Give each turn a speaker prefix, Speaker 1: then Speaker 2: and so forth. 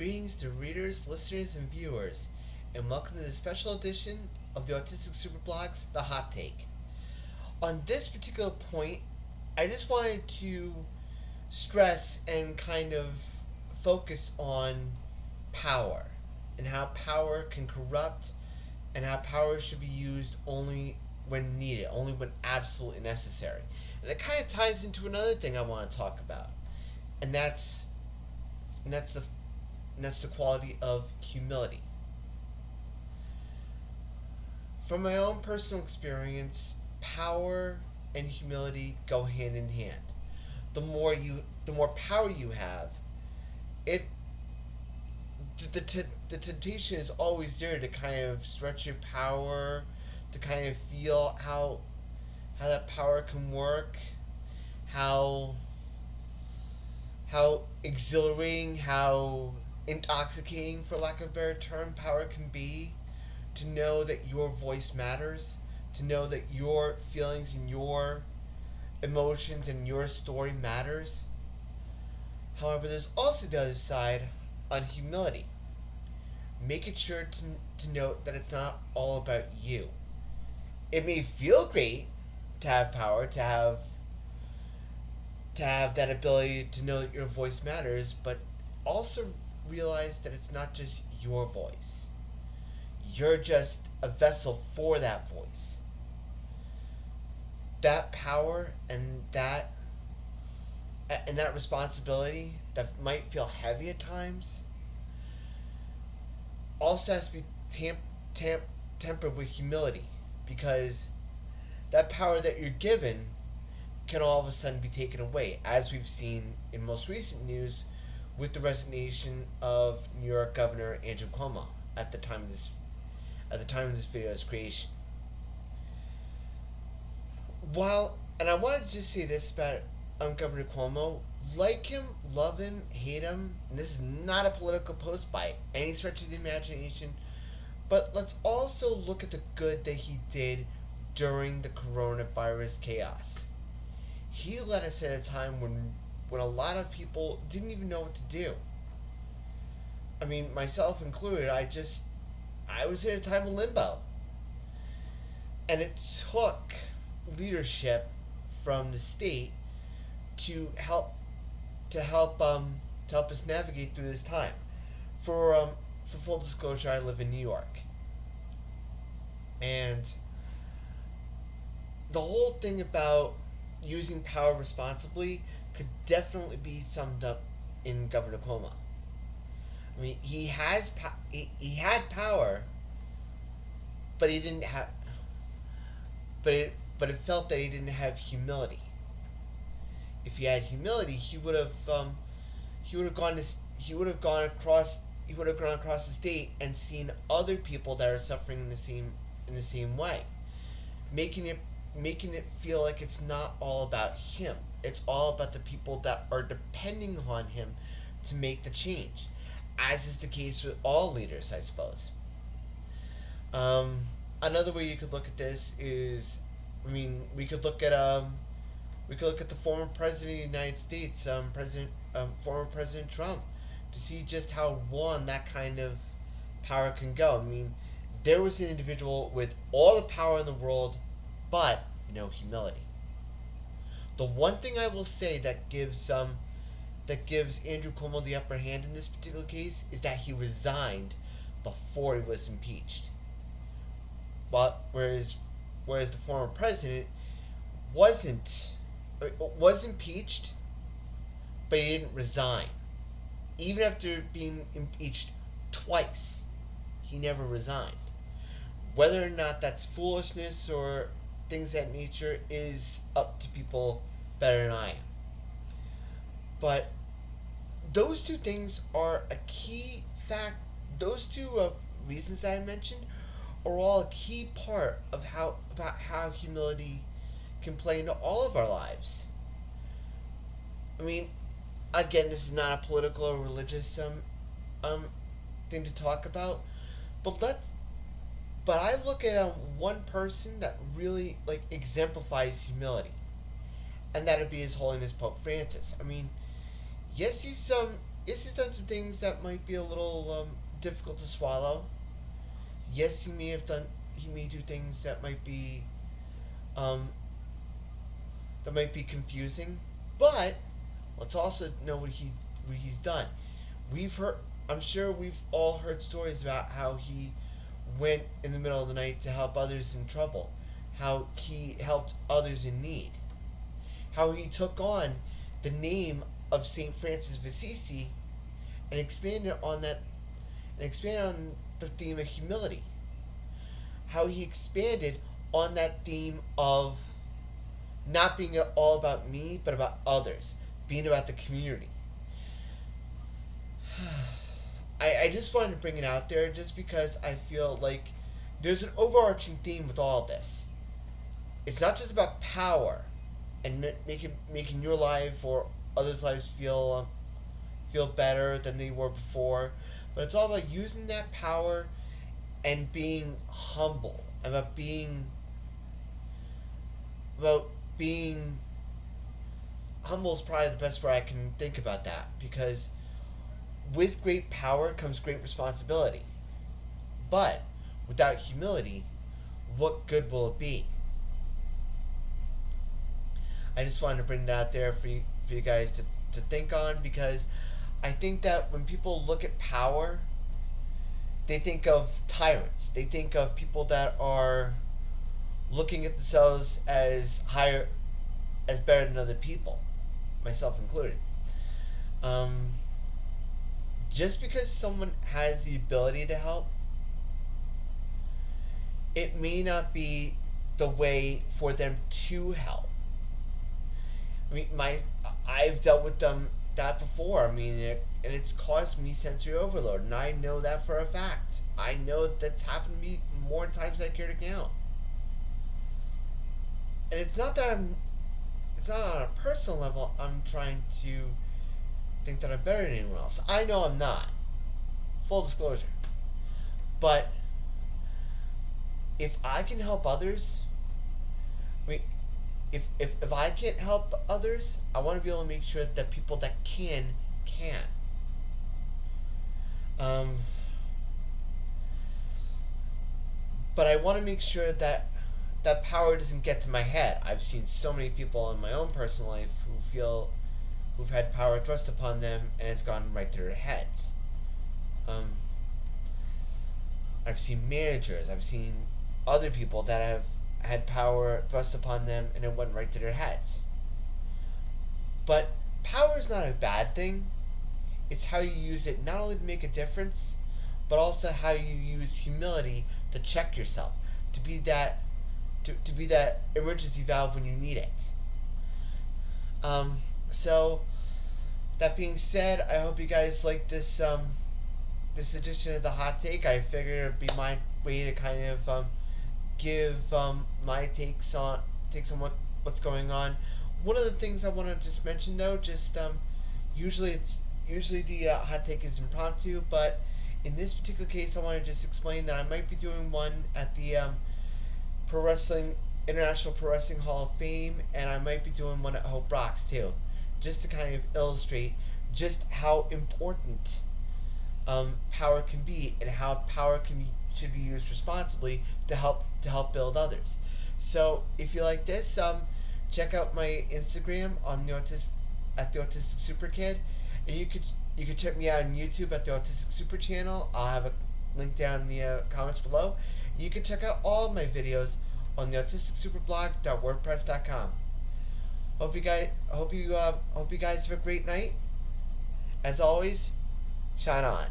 Speaker 1: Greetings to readers, listeners, and viewers, and welcome to the special edition of the Autistic SuperBlog's The Hot Take. On this particular point, I just wanted to stress and kind of focus on power and how power can corrupt and how power should be used only when needed, only when absolutely necessary. And it kind of ties into another thing I want to talk about, and that's the quality of humility. From my own personal experience, power and humility go hand in hand. The more power you have, the temptation is always there to kind of stretch your power, to kind of feel how that power can work, how exhilarating, how intoxicating, for lack of a better term, power can be, to know that your voice matters, to know that your feelings and your emotions and your story matters. However, there's also the other side on humility. Making sure to note that it's not all about you. It may feel great to have power, to have that ability to know that your voice matters, but also realize that it's not just your voice. You're just a vessel for that voice. That power and that responsibility that might feel heavy at times also has to be tempered with humility, because that power that you're given can all of a sudden be taken away, as we've seen in most recent news with the resignation of New York Governor Andrew Cuomo at the time of this video's creation. And I wanted to just say this about Governor Cuomo: like him, love him, hate him, and this is not a political post by any stretch of the imagination, but let's also look at the good that he did during the coronavirus chaos. He led us at a time when a lot of people didn't even know what to do. I mean, myself included, I was in a time of limbo. And it took leadership from the state to help us navigate through this time. For full disclosure, I live in New York. And the whole thing about using power responsibly could definitely be summed up in Governor Cuomo. I mean, he had power, but he didn't have. But it felt that he didn't have humility. If he had humility, he would have gone across the state and seen other people that are suffering in the same way, making it feel like it's not all about him. It's all about the people that are depending on him to make the change, as is the case with all leaders, I suppose. Another way you could look at this is, we could look at the former president of the United States, former President Trump, to see just how one that kind of power can go. I mean, there was an individual with all the power in the world, but no humility. The one thing I will say that gives Andrew Cuomo the upper hand in this particular case is that he resigned before he was impeached. But whereas the former president was impeached, but he didn't resign. Even after being impeached twice, he never resigned. Whether or not that's foolishness or things of that nature is up to people better than I am. But those two things are a key fact. Those two reasons that I mentioned are all a key part of how humility can play into all of our lives. I mean, again, this is not a political or religious thing to talk about, but I look at one person that really exemplifies humility, and that would be His Holiness Pope Francis. I mean, yes, yes, he's done some things that might be a little difficult to swallow. Yes, he may do things um, that might be confusing, but let's also know what he's done. We've heard, I'm sure we've all heard stories about how he went in the middle of the night to help others in trouble, how he helped others in need, how he took on the name of Saint Francis of Assisi and expanded on the theme of humility, how he expanded on that theme of not being all about me, but about others, being about the community. I just wanted to bring it out there just because I feel like there's an overarching theme with all of this. It's not just about power and making your life or others' lives feel better than they were before, but it's all about using that power and being humble, about being humble is probably the best way I can think about that, because with great power comes great responsibility. But without humility, what good will it be? I just wanted to bring that out there for you guys to think on, because I think that when people look at power, they think of tyrants. They think of people that are looking at themselves as better than other people, myself included. Um, just because someone has the ability to help, it may not be the way for them to help. I mean, I've dealt with that before. I mean, and it's caused me sensory overload, and I know that for a fact. I know that's happened to me more times than I care to count. And it's not on a personal level. I'm trying to think that I'm better than anyone else. I know I'm not. Full disclosure. But if I can help others, I mean, if I can't help others, I want to be able to make sure that people that can. But I want to make sure that that power doesn't get to my head. I've seen so many people in my own personal life who've had power thrust upon them, and it's gone right to their heads. I've seen managers. I've seen other people that have had power thrust upon them, and it went right to their heads. But power is not a bad thing. It's how you use it, not only to make a difference, but also how you use humility to check yourself, to be that emergency valve when you need it. So that being said, I hope you guys like this edition of the hot take. I figured it'd be my way to kind of give my takes on what's going on. One of the things I want to just mention though, usually the hot take is impromptu, but in this particular case, I want to just explain that I might be doing one at the International Pro Wrestling Hall of Fame, and I might be doing one at Hope Rocks too, just to kind of illustrate just how important power can be, and how power should be used responsibly to help build others. So if you like this, check out my Instagram on at the Autistic Super Kid, and you could check me out on YouTube at the Autistic Super Channel. I'll have a link down in the comments below. You can check out all of my videos on the AutisticSuperBlog.wordpress.com. Hope you guys have a great night. As always, shine on.